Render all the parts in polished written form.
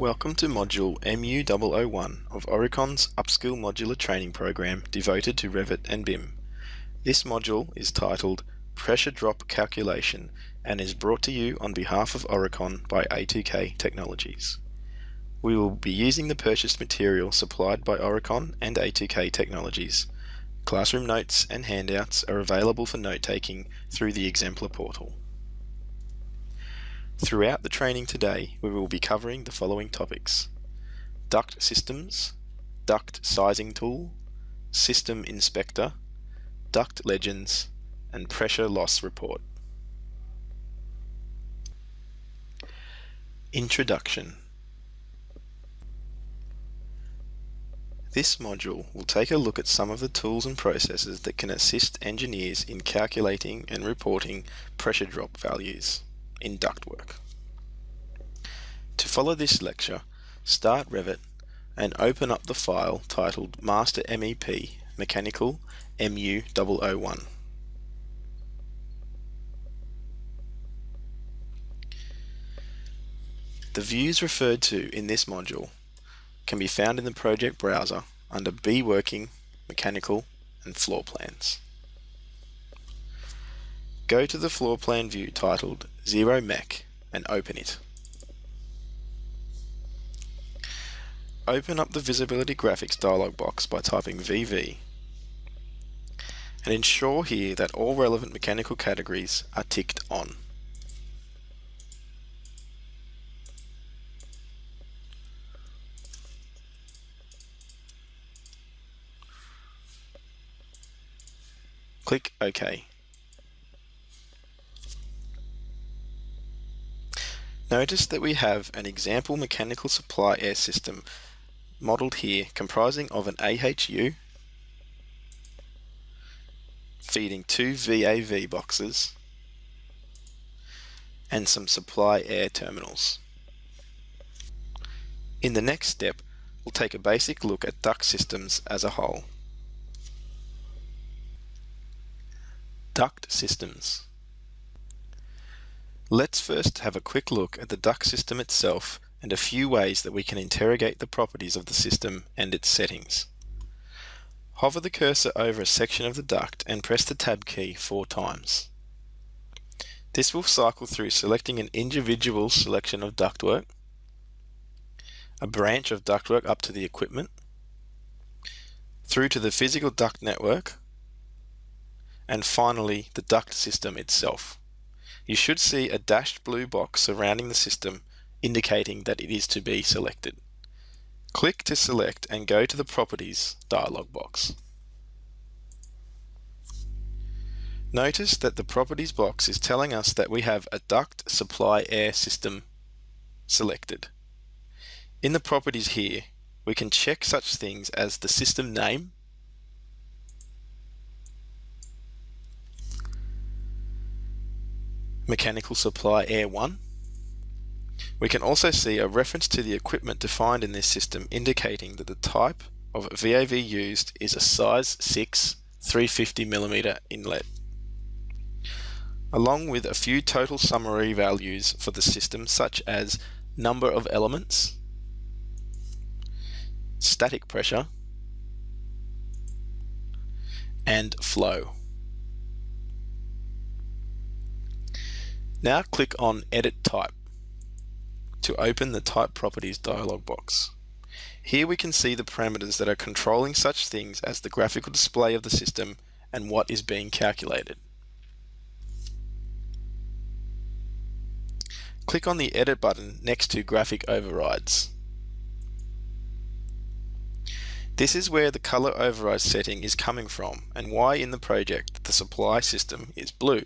Welcome to Module MU001 of Oricon's Upskill Modular Training Program devoted to Revit and BIM. This module is titled Pressure Drop Calculation and is brought to you on behalf of Oricon by A2K Technologies. We will be using the purchased material supplied by Oricon and A2K Technologies. Classroom notes and handouts are available for note-taking through the Exemplar portal. Throughout the training today, we will be covering the following topics: duct systems, duct sizing tool, system inspector, duct legends, and pressure loss report. Introduction. This module will take a look at some of the tools and processes that can assist engineers in calculating and reporting pressure drop values in ductwork. To follow this lecture, start Revit and open up the file titled Master MEP Mechanical MU001. The views referred to in this module can be found in the project browser under B Working, Mechanical and Floor Plans. Go to the floor plan view titled Zero Mech and open it. Open up the Visibility Graphics dialog box by typing VV and ensure here that all relevant mechanical categories are ticked on. Click OK. Notice that we have an example mechanical supply air system modelled here comprising of an AHU feeding two VAV boxes and some supply air terminals. In the next step, we'll take a basic look at duct systems as a whole. Duct systems. Let's first have a quick look at the duct system itself and a few ways that we can interrogate the properties of the system and its settings. Hover the cursor over a section of the duct and press the Tab key 4 times. This will cycle through selecting an individual selection of ductwork, a branch of ductwork up to the equipment, through to the physical duct network, and finally the duct system itself. You should see a dashed blue box surrounding the system indicating that it is to be selected. Click to select and go to the Properties dialog box. Notice that the Properties box is telling us that we have a duct supply air system selected. In the properties here, we can check such things as the system name, Mechanical Supply Air 1. We can also see a reference to the equipment defined in this system indicating that the type of VAV used is a size 6 350mm inlet, along with a few total summary values for the system such as number of elements, static pressure, and flow. Now click on Edit Type to open the Type Properties dialog box. Here we can see the parameters that are controlling such things as the graphical display of the system and what is being calculated. Click on the Edit button next to Graphic Overrides. This is where the color override setting is coming from and why in the project the supply system is blue.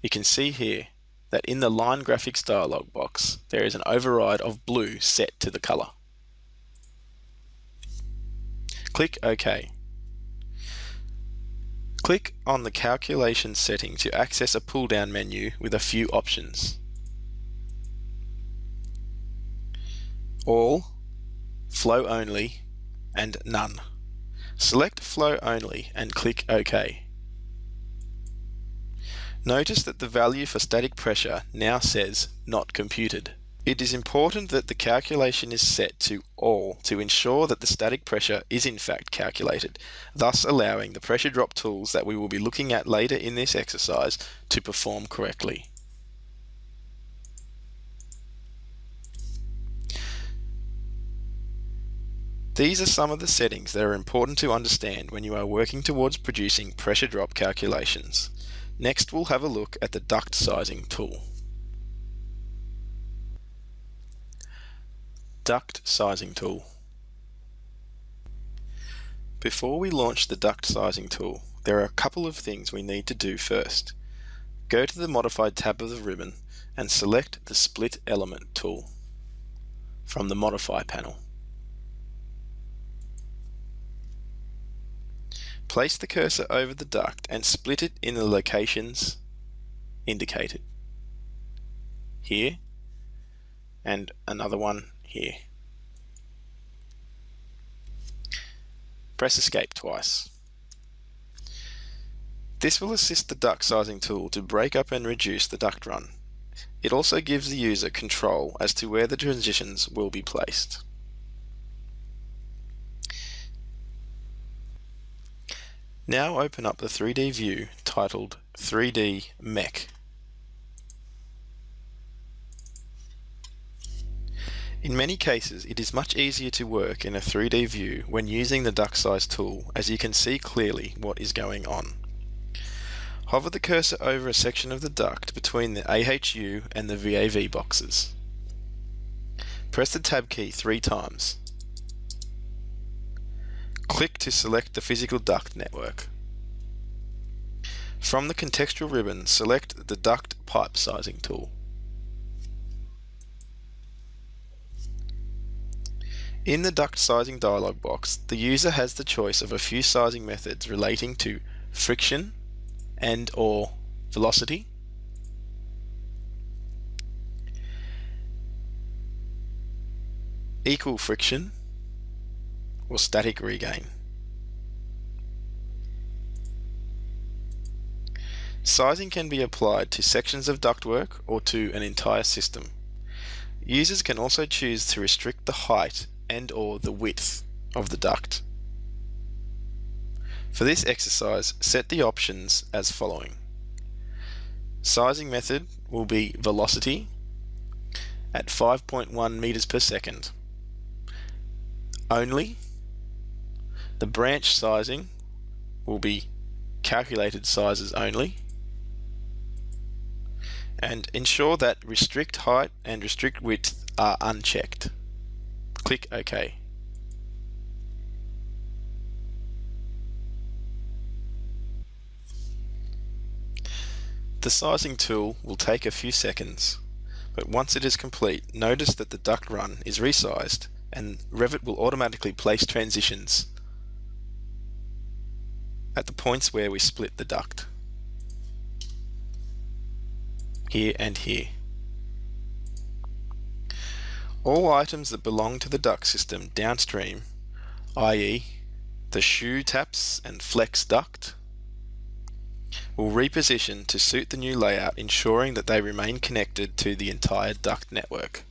You can see here that in the Line Graphics dialog box there is an override of blue set to the color. Click OK. Click on the Calculation setting to access a pull-down menu with a few options: All, Flow Only, and None. Select Flow Only and click OK. Notice that the value for static pressure now says not computed. It is important that the calculation is set to all to ensure that the static pressure is in fact calculated, thus allowing the pressure drop tools that we will be looking at later in this exercise to perform correctly. These are some of the settings that are important to understand when you are working towards producing pressure drop calculations. Next, we'll have a look at the duct sizing tool. Duct sizing tool. Before we launch the duct sizing tool, there are a couple of things we need to do first. Go to the Modified tab of the ribbon and select the Split Element tool from the Modify panel. Place the cursor over the duct and split it in the locations indicated. Here, and another one here. Press Escape twice. This will assist the duct sizing tool to break up and reduce the duct run. It also gives the user control as to where the transitions will be placed. Now open up the 3D view titled 3D Mech. In many cases, it is much easier to work in a 3D view when using the duct size tool, as you can see clearly what is going on. Hover the cursor over a section of the duct between the AHU and the VAV boxes. Press the Tab key 3 times. Click to select the physical duct network. From the contextual ribbon, select the duct pipe sizing tool. In the duct sizing dialog box, the user has the choice of a few sizing methods relating to friction and/or velocity, equal friction, or static regain. Sizing can be applied to sections of ductwork or to an entire system. Users can also choose to restrict the height and/or the width of the duct. For this exercise, set the options as following. Sizing method will be velocity at 5.1 meters per second. Only. The branch sizing will be calculated sizes only. And ensure that restrict height and restrict width are unchecked. Click OK. The sizing tool will take a few seconds, but once it is complete, notice that the duct run is resized and Revit will automatically place transitions at the points where we split the duct. Here and here. All items that belong to the duct system downstream, i.e. the shoe taps and flex duct, will reposition to suit the new layout, ensuring that they remain connected to the entire duct network.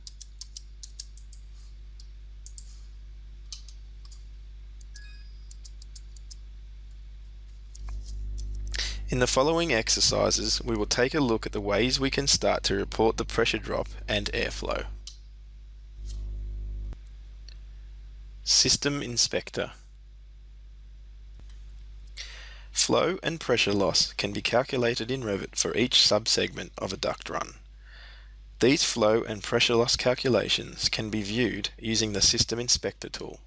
In the following exercises, we will take a look at the ways we can start to report the pressure drop and airflow. System Inspector. Flow and pressure loss can be calculated in Revit for each subsegment of a duct run. These flow and pressure loss calculations can be viewed using the System Inspector tool.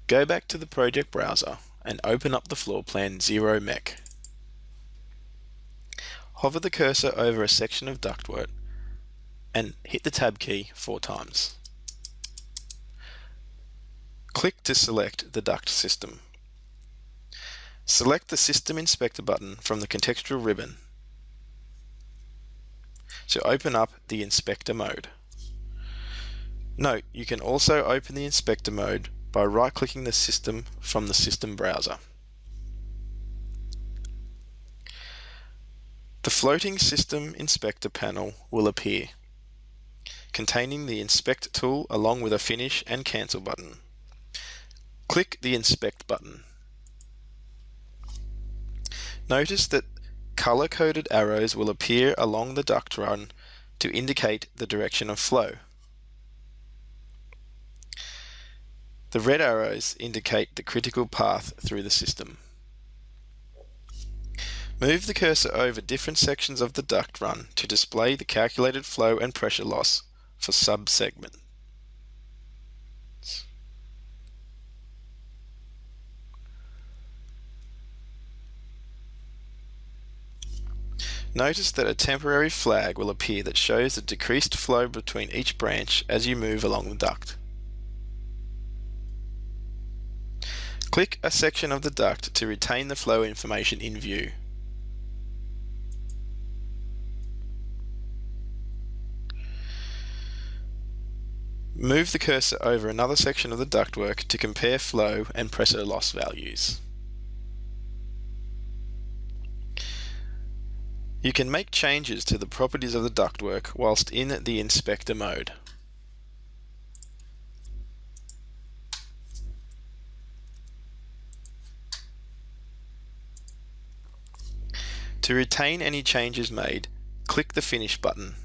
Go back to the project browser and open up the floor plan 0 Mech. Hover the cursor over a section of ductwork and hit the Tab key 4 times. Click to select the duct system. Select the System Inspector button from the contextual ribbon to open up the Inspector mode. Note, you can also open the Inspector mode by right-clicking the system from the system browser. The floating System Inspector panel will appear. containing the Inspect tool along with a Finish and Cancel button. Click the Inspect button. Notice that color-coded arrows will appear along the duct run to indicate the direction of flow. The red arrows indicate the critical path through the system. Move the cursor over different sections of the duct run to display the calculated flow and pressure loss for sub-segments. Notice that a temporary flag will appear that shows the decreased flow between each branch as you move along the duct. Click a section of the duct to retain the flow information in view. Move the cursor over another section of the ductwork to compare flow and pressure loss values. You can make changes to the properties of the ductwork whilst in the inspector mode. To retain any changes made, click the Finish button.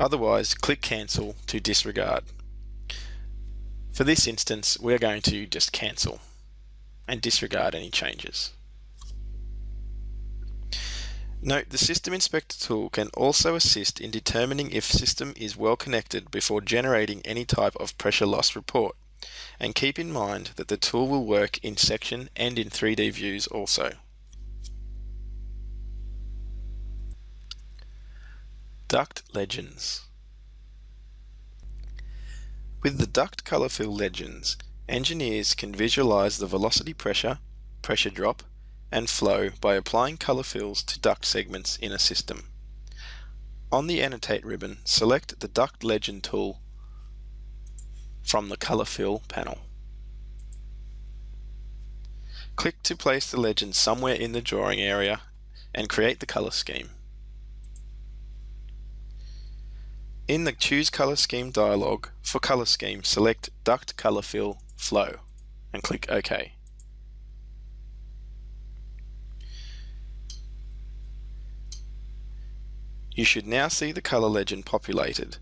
Otherwise, click Cancel to disregard. For this instance, we're going to just cancel and disregard any changes. Note the System Inspector tool can also assist in determining if system is well connected before generating any type of pressure loss report, and keep in mind that the tool will work in section and in 3D views also. Duct Legends. With the duct color fill legends, engineers can visualize the velocity pressure, pressure drop, and flow by applying color fills to duct segments in a system. On the Annotate ribbon, select the Duct Legend tool from the Color Fill panel. Click to place the legend somewhere in the drawing area and create the color scheme. In the Choose Color Scheme dialog, for color scheme, select Duct Color Fill Flow and click OK. You should now see the color legend populated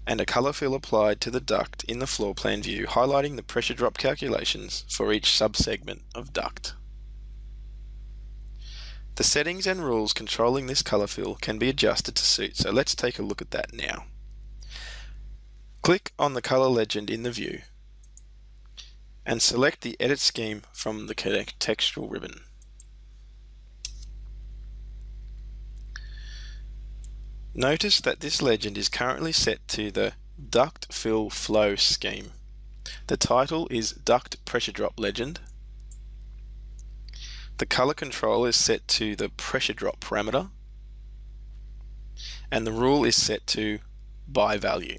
and a color fill applied to the duct in the floor plan view, highlighting the pressure drop calculations for each sub-segment of duct. The settings and rules controlling this color fill can be adjusted to suit, so let's take a look at that now. Click on the color legend in the view and select the Edit Scheme from the Textual ribbon. Notice that this legend is currently set to the Duct Fill Flow scheme. The title is Duct Pressure Drop Legend. The color control is set to the Pressure Drop parameter, and the rule is set to By Value.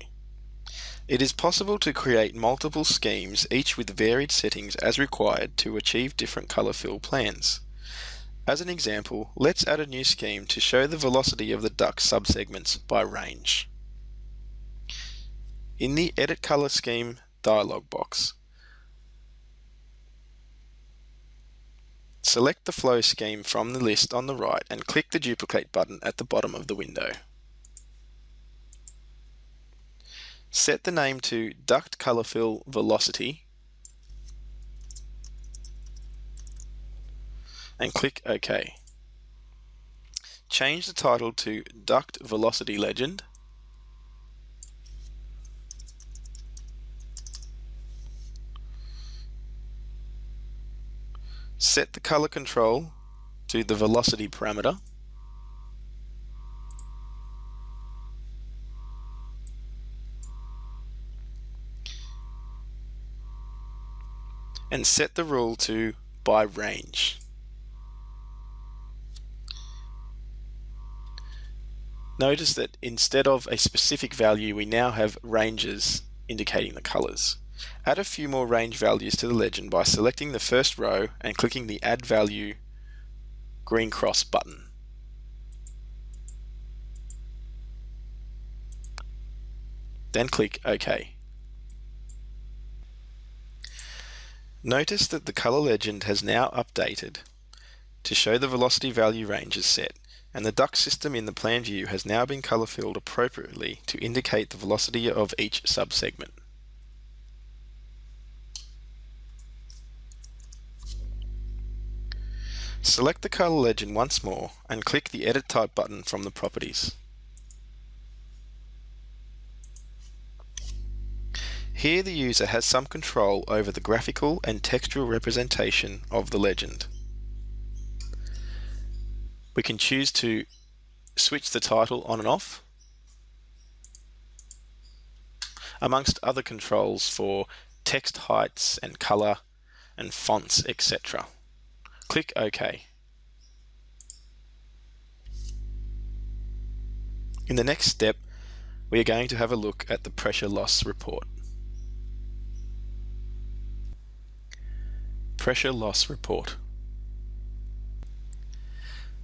It is possible to create multiple schemes, each with varied settings as required to achieve different color fill plans. As an example, let's add a new scheme to show the velocity of the duct subsegments by range. In the Edit Color Scheme dialog box, select the flow scheme from the list on the right and click the Duplicate button at the bottom of the window. Set the name to Duct Color Fill Velocity and click OK. Change the title to Duct Velocity Legend set the color control to the velocity parameter and set the rule to By Range. Notice that instead of a specific value, we now have ranges indicating the colors. Add a few more range values to the legend by selecting the first row and clicking the Add Value green cross button. then click OK. Notice that the color legend has now updated to show the velocity value ranges set, and the duct system in the plan view has now been color filled appropriately to indicate the velocity of each subsegment. Select the color legend once more and click the Edit Type button from the properties. Here the user has some control over the graphical and textual representation of the legend. We can choose to switch the title on and off, amongst other controls for text heights and color and fonts, etc. Click OK. In the next step, we are going to have a look at the pressure loss report. Pressure loss report.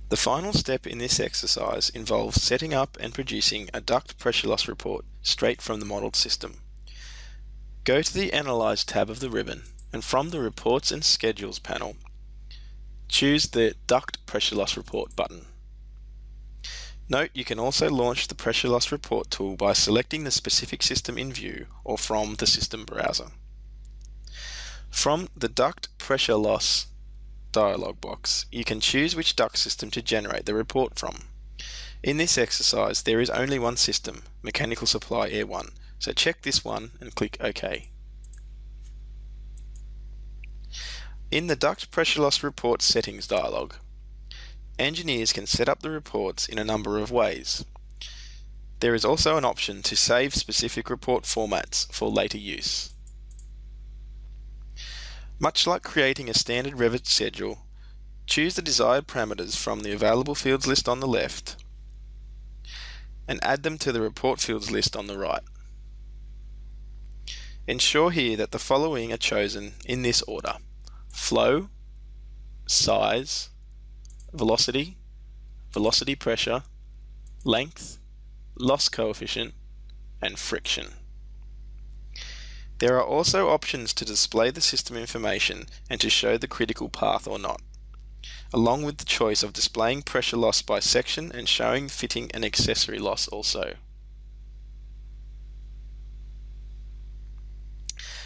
The final step in this exercise involves setting up and producing a duct pressure loss report straight from the modelled system. Go to the Analyze tab of the ribbon, and from the Reports and Schedules panel, choose the Duct Pressure Loss Report button. Note you can also launch the Pressure Loss Report tool by selecting the specific system in view or from the system browser. From the Duct Pressure Loss dialog box, you can choose which duct system to generate the report from. In this exercise, there is only one system, Mechanical Supply Air 1, so check this one and click OK. In the Duct Pressure Loss Report Settings dialog, engineers can set up the reports in a number of ways. There is also an option to save specific report formats for later use. Much like creating a standard Revit schedule, choose the desired parameters from the available fields list on the left and add them to the report fields list on the right. Ensure here that the following are chosen in this order: flow, size, velocity, velocity pressure, length, loss coefficient, and friction. There are also options to display the system information and to show the critical path or not, along with the choice of displaying pressure loss by section and showing fitting and accessory loss also.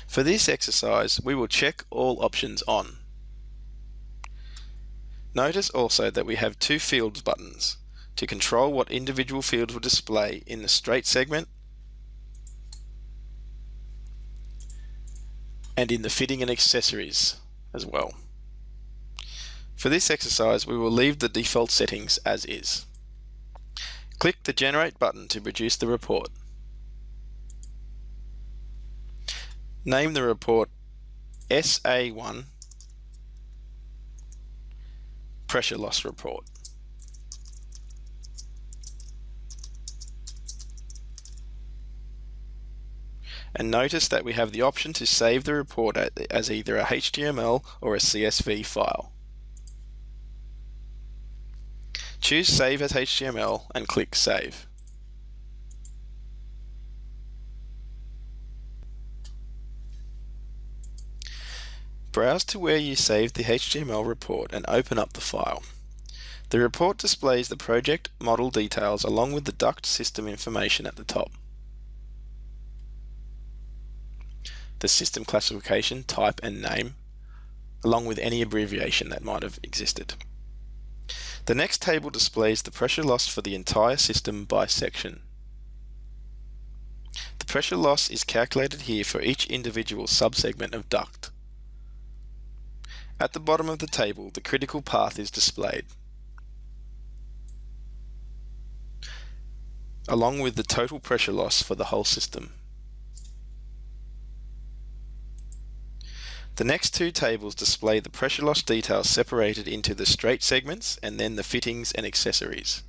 For this exercise, we will check all options on. Notice also that we have two fields buttons to control what individual fields will display in the straight segment and in the fitting and accessories as well. For this exercise, we will leave the default settings as is. Click the Generate button to produce the report. Name the report SA1 Pressure Loss Report. And notice that we have the option to save the report as either a HTML or a CSV file. Choose Save as HTML and click Save. Browse to where you saved the HTML report and open up the file. The report displays the project model details along with the duct system information at the top. The system classification, type and name, along with any abbreviation that might have existed. The next table displays the pressure loss for the entire system by section. The pressure loss is calculated here for each individual subsegment of duct. At the bottom of the table, the critical path is displayed, along with the total pressure loss for the whole system. The next two tables display the pressure loss details separated into the straight segments and then the fittings and accessories.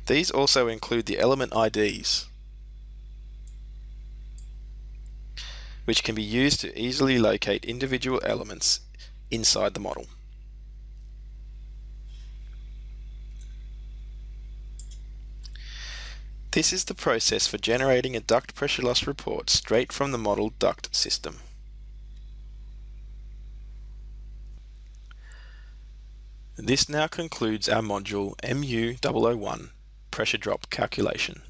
These also include the element IDs, which can be used to easily locate individual elements inside the model. This is the process for generating a duct pressure loss report straight from the model duct system. This now concludes our module MU001 pressure drop calculation.